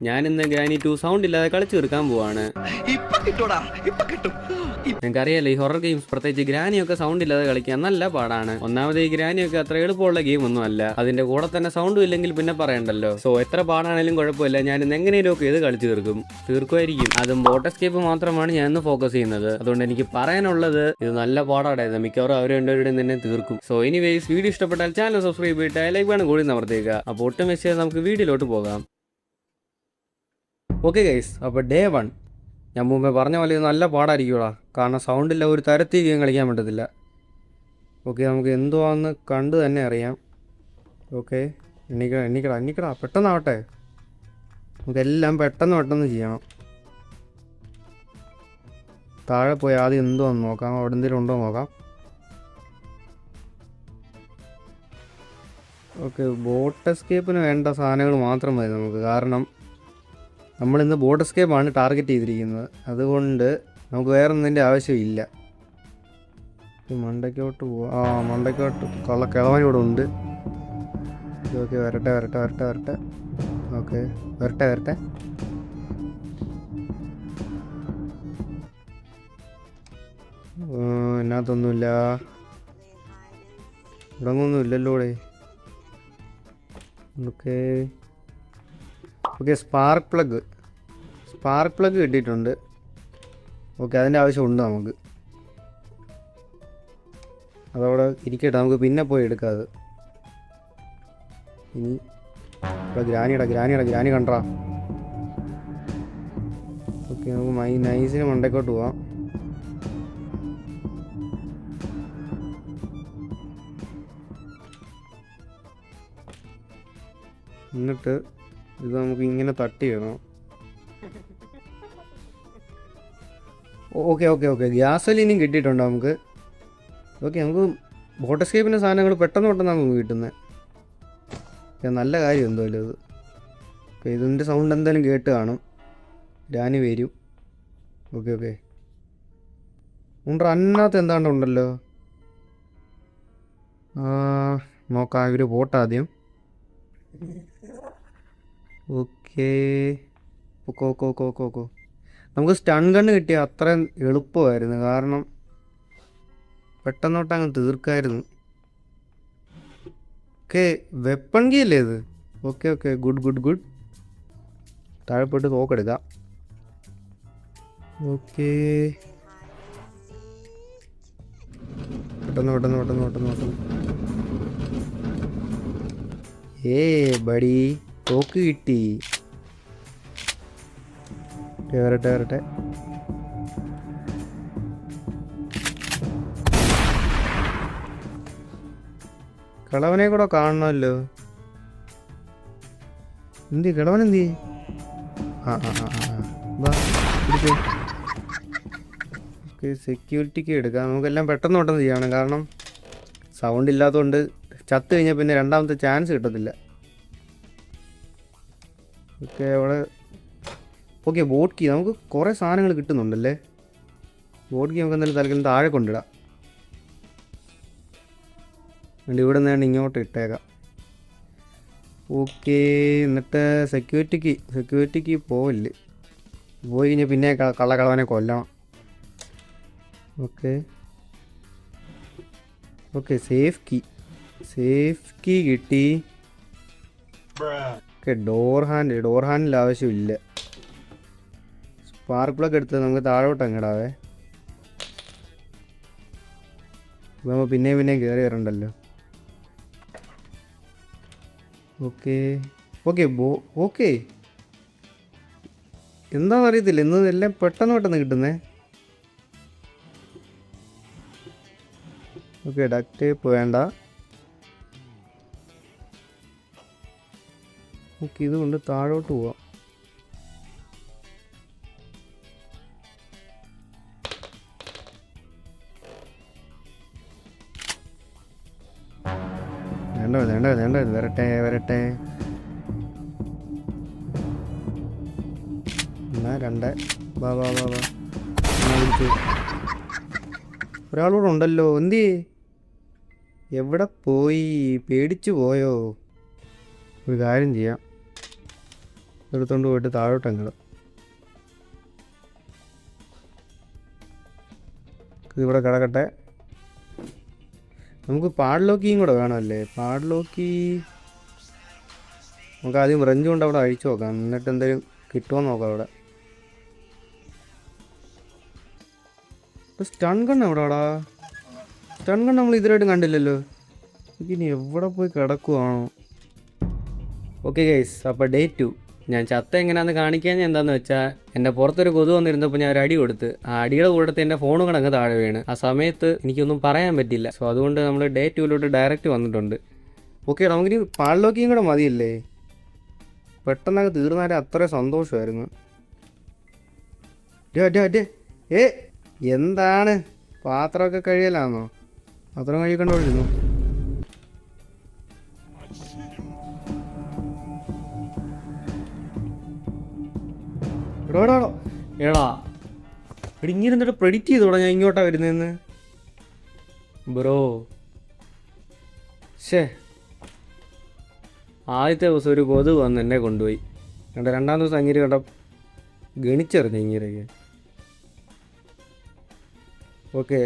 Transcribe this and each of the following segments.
ഞാൻ ഇന്ന് granny 2 sound ഇല്ലാതെ കളിച്ചു തീർക്കാൻ പോവാണ്. നിങ്ങൾക്കറിയാലോ, ഈ ഹൊറർ ഗെയിംസ് പ്രത്യേകിച്ച് ഗ്രാനിയൊക്കെ സൗണ്ട് ഇല്ലാതെ കളിക്കാൻ നല്ല പാടാണ്. ഒന്നാമത് ഈ ഗ്രാനിയൊക്കെ അത്ര എളുപ്പമുള്ള ഗെയിം ഒന്നും അല്ല. അതിന്റെ കൂടെ തന്നെ സൗണ്ടും ഇല്ലെങ്കിൽ പിന്നെ പറയണ്ടല്ലോ. സോ എത്ര പാടാണെങ്കിലും കുഴപ്പമില്ല, ഞാൻ ഇന്ന് എങ്ങനെയൊക്കെ ഇത് കളിച്ചു തീർക്കുമായിരിക്കും. അതും ബോട്ട് എസ്കേപ്പ് മാത്രമാണ് ഞാൻ ഇന്ന് ഫോക്കസ് ചെയ്യുന്നത്. അതുകൊണ്ട് എനിക്ക് പറയാനുള്ളത്, ഇത് നല്ല പാടാടായത്. മിക്കവാറും അവർ രണ്ടുപേരുടെയും തന്നെ തീർക്കും. സോ എനിവേസ്, വീഡിയോ ഇഷ്ടപ്പെട്ടാൽ ചാനൽ സബ്സ്ക്രൈബ് ചെയ്തിട്ട് ലൈക്ക് വേണം കൂടി നമർത്തേക്കുക. അപ്പോൾ ഒട്ടും വെച്ച് നമുക്ക് വീഡിയോയിലോട്ട് പോകാം. ഓക്കെ ഗൈസ്, അപ്പോൾ ഡേ 1 ഞാൻ മുമ്പേ പറഞ്ഞ പോലെ ഇത് നല്ല പാടായിരിക്കുമടാ. കാരണം സൗണ്ടില്ല, ഒരു തരത്തിൽ ഗെയിം കളിക്കാൻ പറ്റത്തില്ല. ഓക്കെ, നമുക്ക് എന്തുവാന്ന് കണ്ട് തന്നെ അറിയാം. ഓക്കെ, എണ്ണിക്കടാ പെട്ടെന്നാവട്ടെ. നമുക്കെല്ലാം പെട്ടെന്ന് ചെയ്യണം. താഴെ പോയി ആദ്യം എന്തുവാന്ന് നോക്കാം, അവിടെ എന്തെങ്കിലും ഉണ്ടോ നോക്കാം. ഓക്കെ, ബോട്ട് എസ്കേപ്പിന് വേണ്ട സാധനങ്ങൾ മാത്രം മതി നമുക്ക്. കാരണം നമ്മളിന്ന് ബോട്ട് എസ്കേപ്പാണ് ടാർഗറ്റ് ചെയ്തിരിക്കുന്നത്. അതുകൊണ്ട് നമുക്ക് വേറെ ഒന്നിൻ്റെ ആവശ്യമില്ല. മണ്ടയ്ക്കോട്ട് പോവാം. മണ്ടയ്ക്കോട്ട് കിളവൻ ഇവിടെ ഉണ്ട്. ഓക്കെ, വരട്ടെ. ഓക്കെ, വരട്ടെ. ഇതിനകത്തൊന്നുമില്ല, ഇവിടെ ഒന്നും ഇല്ലല്ലോ ഇവിടെ. ഓക്കെ, സ്പാർക്ക് പ്ലഗ് കിട്ടിയിട്ടുണ്ട്. ഓക്കെ, അതിൻ്റെ ആവശ്യമുണ്ട് നമുക്ക്. അതവിടെ ഇരിക്കട്ടെ, നമുക്ക് പിന്നെ പോയി എടുക്കാം അത്. ഇനി ഇവിടെ ഗ്രാനി കണ്ടാ. ഓക്കെ, നമുക്ക് നൈസിന് മണ്ടയ്ക്കോട്ട് പോവാം. എന്നിട്ട് ഇത് നമുക്ക് ഇങ്ങനെ തട്ടി വേണം. ഓക്കെ, ഗ്യാസോലിനും കിട്ടിയിട്ടുണ്ടോ നമുക്ക്. ഓക്കെ, നമുക്ക് ബോട്ട് എസ്കേപ്പിൻ്റെ സാധനങ്ങൾ പെട്ടെന്ന് നമുക്ക് കിട്ടുന്നത്. നല്ല കാര്യം എന്തായാലും ഇത്. ഓക്കെ, ഇതിൻ്റെ സൗണ്ട് എന്തായാലും കേട്ട് കാണും. രാനി വരും. ഓക്കെ അതിനകത്ത് എന്താണ്ട് ഉണ്ടല്ലോ. നോക്കാം, ഇവർ പോട്ടാദ്യം. ഓക്കെ, നമുക്ക് സ്റ്റൺ ഗണ്ണ് കിട്ടിയ അത്രയും എളുപ്പമായിരുന്നു. കാരണം പെട്ടെന്നോട്ട് അങ്ങ് തീർക്കായിരുന്നു. ഓക്കെ, വെപ്പൺ കീ അല്ലേ ഇത്. Okay, good. താഴെ പോയിട്ട് തോക്കെടുക്കാം. ഓക്കെ, പെട്ടെന്ന്. ബടി തോക്ക് കിട്ടി. വരട്ടെ. കിളവനെ കൂടെ കാണണമല്ലോ. കിളവൻ എന്തി? ഓക്കെ, സെക്യൂരിറ്റിക്ക് എടുക്കാം. നമുക്കെല്ലാം പെട്ടെന്ന് ചെയ്യണം. കാരണം സൗണ്ട് ഇല്ലാത്തതുകൊണ്ട് ചത്ത് കഴിഞ്ഞാൽ പിന്നെ രണ്ടാമത്തെ ചാൻസ് കിട്ടത്തില്ല. ഓക്കെ, അവിടെ ഓക്കെ, ബോട്ട് കീ നമുക്ക് കുറേ സാധനങ്ങൾ കിട്ടുന്നുണ്ടല്ലേ. ബോട്ട് കീ നമുക്ക് എന്തായാലും തൽക്കാലം താഴെ കൊണ്ടിടാം. എന്നിട്ട് ഇവിടെ നിന്ന് ഇങ്ങോട്ട് ഇട്ടേക്കാം. ഓക്കെ, എന്നിട്ട് സെക്യൂരിറ്റിക്ക് പോയി കഴിഞ്ഞാൽ പിന്നെ കള്ളക്കളവനെ കൊല്ലണം. ഓക്കെ, സേഫ് കീ കിട്ടി. ഓക്കെ, ഡോർ ഹാൻഡിൽ ആവശ്യമില്ല. സ്പാർക്ക് പ്ലഗ് എടുത്ത് നമുക്ക് താഴോട്ട് അങ്ങിടാവേ. നമ്മൾ പിന്നെ കയറി വരണ്ടല്ലോ. ഓക്കെ എന്താണെന്നറിയത്തില്ല, ഇന്ന് എല്ലാം പെട്ടെന്ന് കിട്ടുന്നേ. ഓക്കെ, ഡക്ട് ടേപ്പ് വേണ്ട. ഓക്കെ, ഇതുകൊണ്ട് താഴോട്ട് പോവാം. വേണ്ട വരട്ടെ. എന്നാ 2 വാ ഒരാളൂടെ ഉണ്ടല്ലോ. എന്തി എവിടെ പോയി? പേടിച്ചു പോയോ? ഒരു കാര്യം ചെയ്യാം, എടുത്തോണ്ട് പോയിട്ട് താഴോട്ടങ്ങ് ഇവിടെ കിടക്കട്ടെ. നമുക്ക് പാഡ്ലോക്കിയും കൂടെ വേണമല്ലേ? പാഡ്ലോക്കി നമുക്ക് ആദ്യം റെഞ്ച് കൊണ്ട് അവിടെ അഴിച്ചു നോക്കാം, എന്നിട്ട് എന്തെങ്കിലും കിട്ടുമോ നോക്കാം. അവിടെ സ്റ്റൺ ഗൺ എവിടെടാ? സ്റ്റൺ ഗൺ നമ്മൾ ഇതിലായിട്ടും കണ്ടില്ലല്ലോ. ഇനി എവിടെ പോയി കിടക്കുവാണോ? ഓക്കെ ഗൈസ്, അപ്പോൾ ഡേ 2. ഞാൻ ചത്ത എങ്ങനെയാണെന്ന് കാണിക്കാൻ എന്താണെന്ന് വെച്ചാൽ എൻ്റെ പുറത്തൊരു കൊതു വന്നിരുന്നപ്പോൾ ഞാൻ ഒരു അടി കൊടുത്ത്, ആ അടിയുടെ കൂടത്ത് എൻ്റെ ഫോൺ കണങ്ങ് താഴെ വീണ്. ആ സമയത്ത് എനിക്കൊന്നും പറയാൻ പറ്റില്ല. സോ അതുകൊണ്ട് നമ്മൾ ഡേ 2 ഡയറക്റ്റ് വന്നിട്ടുണ്ട്. ഓക്കെ, നമുക്കിനി പാഡ്ലോക്കിയും കൂടെ മതിയല്ലേ? പെട്ടെന്നൊക്കെ തീർന്നാലേ അത്ര സന്തോഷമായിരുന്നു. എന്താണ് പാത്രമൊക്കെ കഴിയലാണോ? പാത്രം കഴിക്കണ്ടോണ്ടിരുന്നു. എടാ ഇങ്ങനെ എന്നിട്ട് പ്രെഡിക്റ്റ് ചെയ്തോടാ ഞാൻ ഇങ്ങോട്ടാ വരുന്നതെന്ന് ബ്രോ. ആദ്യത്തെ ദിവസം ഒരു കൊതു വന്ന് എന്നെ കൊണ്ടുപോയി. രണ്ടാം ദിവസം അങ്ങേര് കണ്ട ഗണിച്ചെറിഞ്ഞു ഇങ്ങേരൊക്കെ. ഓക്കെ,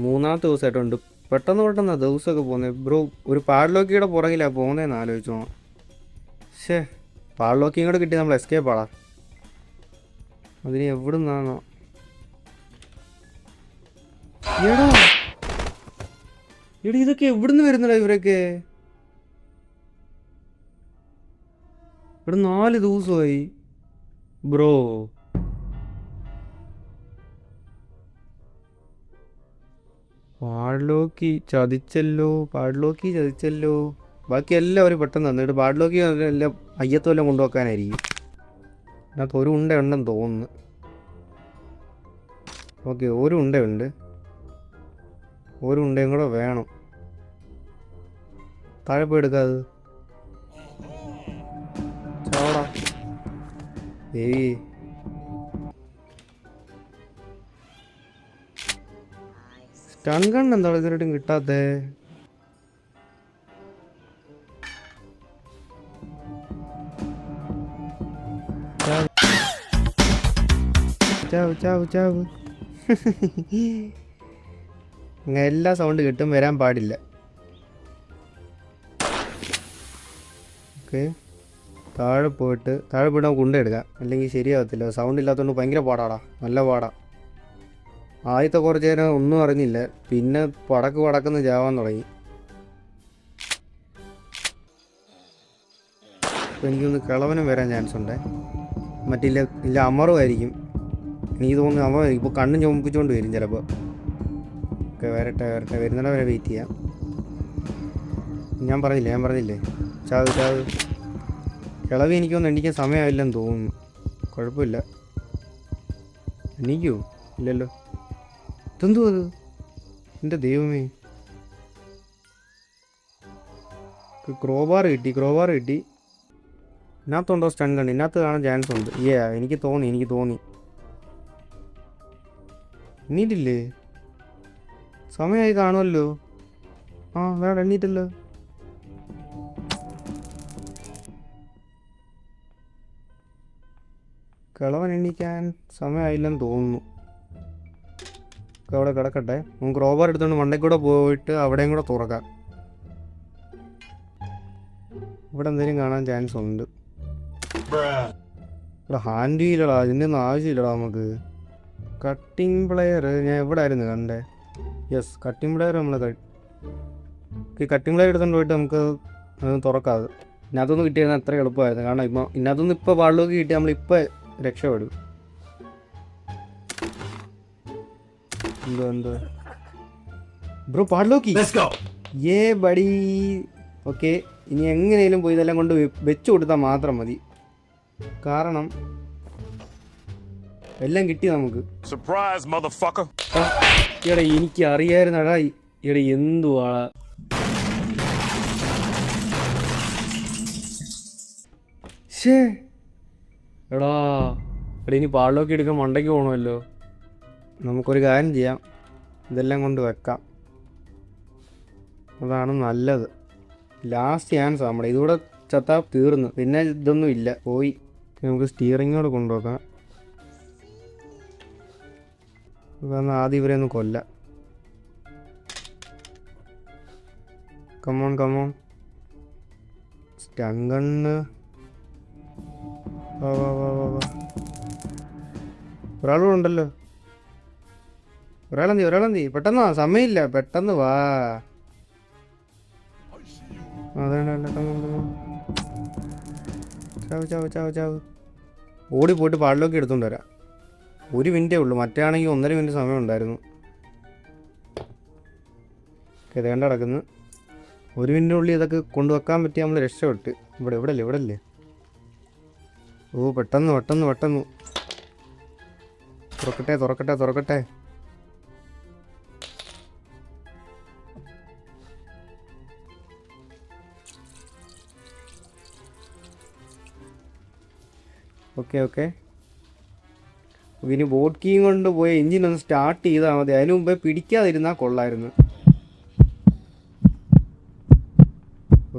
മൂന്നാമത്തെ ദിവസമായിട്ടുണ്ട്. പെട്ടെന്ന് ദിവസമൊക്കെ പോകുന്നത് ബ്രോ. ഒരു പാഡ്ലോക്കിയുടെ പുറകിലാണ് പോകുന്നതെന്ന് ആലോചിച്ചോ. പാഡ്ലോക്കിയും കൂടെ കിട്ടി നമ്മൾ എസ്കേപ്പ് ആടാ. അതിന് എവിടെ നിന്നാണോ? എടാ ഇതൊക്കെ എവിടുന്ന് വരുന്നടാ ഇവരൊക്കെ? ഇവിടെ 4 ദിവസമായി ബ്രോ. പാഡ്ലോക്കി ചതിച്ചല്ലോ. ബാക്കി എല്ലാവരും പെട്ടെന്ന് തന്നിട്ട് പാഡ്ലോക്കി എല്ലാം അയ്യത്തുമെല്ലാം കൊണ്ടുവെക്കാനായിരിക്കും. അതിനകത്ത് ഒരു ഉണ്ടെന്ന് തോന്നുന്നു. ഓക്കെ, ഒരു ഉണ്ടയുണ്ട്. ഒരു ഉണ്ടയും കൂടെ വേണം. താഴെ പോയി എടുക്കാത്. ചോടാ ദേവി. സ്റ്റൺ ഗൺ എന്താണ് ഇതിനായിട്ടും കിട്ടാത്തേ? ചാവ് എല്ലാ സൗണ്ട് കിട്ടും, വരാൻ പാടില്ല. ഓക്കെ, താഴെ പോയിട്ട് നമുക്ക് കൊണ്ടെടുക്കാം, അല്ലെങ്കിൽ ശരിയാകത്തില്ല. സൗണ്ട് ഇല്ലാത്തതുകൊണ്ട് ഭയങ്കര പാടാടാ, നല്ല പാടാ. ആദ്യത്തെ കുറച്ച് നേരം ഒന്നും അറിഞ്ഞില്ല, പിന്നെ പടക്കുന്ന ചാവാൻ തുടങ്ങി. അപ്പോൾ എനിക്കൊന്ന് കിളവനും വരാൻ ചാൻസ് ഉണ്ട്. ഇല്ല അമറുമായിരിക്കും. എനിക്ക് തോന്നുന്നു അവൻ ഇപ്പോൾ കണ്ണും ചുമപ്പിച്ചുകൊണ്ട് വരും ചിലപ്പോൾ. ഓക്കെ, വരട്ടെ വരുന്നിടം വരെ വെയിറ്റ് ചെയ്യാം. ഞാൻ പറഞ്ഞില്ലേ ചാവ്. കിളവി എനിക്കൊന്നും എണീക്കാൻ സമയമായില്ലെന്ന് തോന്നുന്നു. കുഴപ്പമില്ല. എണീക്കോ? ഇല്ലല്ലോ. ഇതെന്തോ അത്? എൻ്റെ ദൈവമേ, ക്രോബാർ കിട്ടി. ഇതിനകത്തുണ്ടോ സ്റ്റൺ ഗൺ? ഇതിനകത്ത് കാണാൻ ചാൻസ് ഉണ്ട്. എനിക്ക് തോന്നി എണ്ണീറ്റില്ലേ? സമയമായി കാണുമല്ലോ. വേറെ എണ്ണീറ്റല്ലോ. കിളവൻ എണ്ണീക്കാൻ സമയമായില്ലെന്ന് തോന്നുന്നു. അവിടെ കിടക്കട്ടെ. നമുക്ക് ക്രോബാർ എടുത്തുകൊണ്ട് മണ്ടയ്ക്കൂടെ പോയിട്ട് അവിടെയും കൂടെ തുറക്കാം. ഇവിടെ എന്തെങ്കിലും കാണാൻ ചാൻസ് ഉണ്ട്. ഇവിടെ ഹാൻഡ് വീലടാ, അതിൻ്റെ ഒന്നും ആവശ്യമില്ലടാ നമുക്ക്. കട്ടിംഗ് പ്ലെയർ ഞാൻ എവിടെ ആയിരുന്നു കണ്ടേ? യെസ്, കട്ടിംഗ് പ്ലെയർ നമ്മൾ കട്ടിംഗ് പ്ലെയർ എടുത്തുകൊണ്ട് പോയിട്ട് നമുക്ക് തുറക്കാതെ. ഇതിനകത്തൊന്നും കിട്ടിയിരുന്ന അത്ര എളുപ്പമായിരുന്നു. കാരണം ഇതിനകത്തൊന്നും ഇപ്പോൾ പാടിലേക്ക് കിട്ടി നമ്മളിപ്പോൾ രക്ഷപ്പെടും. എന്തോ ബ്രോ പാടിലോക്കി ബഡി. ഓക്കെ, ഇനി എങ്ങനെയും പോയി ഇതെല്ലാം കൊണ്ട് വെച്ചു കൊടുത്താൽ മാത്രം മതി. കാരണം എല്ലാം കിട്ടി നമുക്ക്. എടാ എനിക്ക് അറിയായിരുന്നടാ. എടാ എന്തുവാടാ? എടാ ഇനി പാടിലോക്കി എടുക്കാൻ മണ്ടയ്ക്ക് പോകണമല്ലോ. നമുക്കൊരു കാര്യം ചെയ്യാം, ഇതെല്ലാം കൊണ്ട് വെക്കാം. അതാണ് നല്ലത്. ലാസ്റ്റ് ചാൻസ് നമ്മുടെ. ഇതുകൂടെ ചത്താ തീർന്നു, പിന്നെ ഇതൊന്നും ഇല്ല, പോയി. നമുക്ക് സ്റ്റിയറിങ്ങോട് കൊണ്ടുപോക്കാം. കാരണം ആദ്യം ഇവരെ ഒന്ന് കൊല്ലാം. കമോൺ സ്റ്റങ്കണ്ണ്. വാ ഒരാളും ഉണ്ടല്ലോ. ഒരാളെന്തി പെട്ടെന്ന് സമയമില്ല, പെട്ടെന്ന് വാ. ചാവ് ഓടി പോയിട്ട് പാടിലൊക്കെ എടുത്തുകൊണ്ട് വരാം. 1 മിനിറ്റേ ഉള്ളൂ, മറ്റേ ആണെങ്കിൽ 1.5 മിനിറ്റ് സമയം ഉണ്ടായിരുന്നു. ഇതേണ്ട കിടക്കുന്നു. 1 മിനിറ്റിനുള്ളിൽ ഇതൊക്കെ കൊണ്ടുവെക്കാൻ പറ്റി നമ്മൾ രക്ഷപ്പെട്ട്. ഇവിടെ അല്ലേ. ഓ പെട്ടെന്ന് തുറക്കട്ടെ. ഓക്കെ ഇനി ബോട്ട് കീയും കൊണ്ട് പോയ എഞ്ചിനൊന്ന് സ്റ്റാർട്ട് ചെയ്താൽ മതി. അതിന് മുമ്പേ പിടിക്കാതിരുന്നാൽ കൊള്ളായിരുന്നു.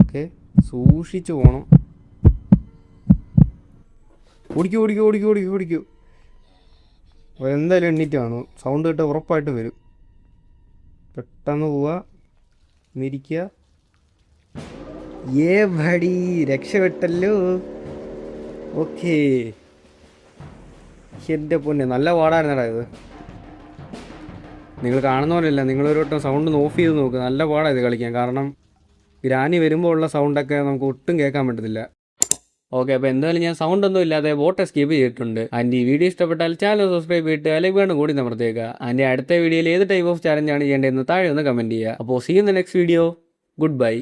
ഓക്കെ, സൂക്ഷിച്ചു പോകണം. ഓടിക്കൂ. എന്തായാലും എണ്ണീറ്റ് കാണും. സൗണ്ട് കേട്ട് ഉറപ്പായിട്ട് വരും. പെട്ടെന്ന് പോവാ, നിരിക്കുക. ഭടി രക്ഷപ്പെട്ടല്ലോ. ഓക്കേ, എൻ്റെ പൊന്നെ നല്ല പാടായിരുന്നടാ ഇത്. നിങ്ങൾ കാണുന്ന പോലെയല്ല, നിങ്ങളൊരു വട്ടം സൗണ്ട് ഒന്ന് ഓഫ് ചെയ്ത് നോക്കുക. നല്ല പാടാണ് ഇത് കളിക്കാൻ. കാരണം ഗ്രാനി വരുമ്പോൾ ഉള്ള സൗണ്ടൊക്കെ നമുക്ക് ഒട്ടും കേൾക്കാൻ പറ്റത്തില്ല. ഓക്കെ, അപ്പോൾ എന്തായാലും ഞാൻ സൗണ്ട് ഒന്നും ഇല്ലാതെ ബോട്ട് എസ്കേപ്പ് ചെയ്തിട്ടുണ്ട്. ആൻഡ് ഈ വീഡിയോ ഇഷ്ടപ്പെട്ടാൽ ചാനൽ സബ്സ്ക്രൈബ് ചെയ്തിട്ട് അല്ലെങ്കിൽ വേണം കൂടി നമർത്തേക്കുക. ആൻഡ് അടുത്ത വീഡിയോയിൽ ഏത് ടൈപ്പ് ഓഫ് ചാലഞ്ചാണ് ചെയ്യേണ്ടതെന്ന് താഴെ ഒന്ന് കമൻറ്റ് ചെയ്യുക. അപ്പോൾ see in the next video. Good bye.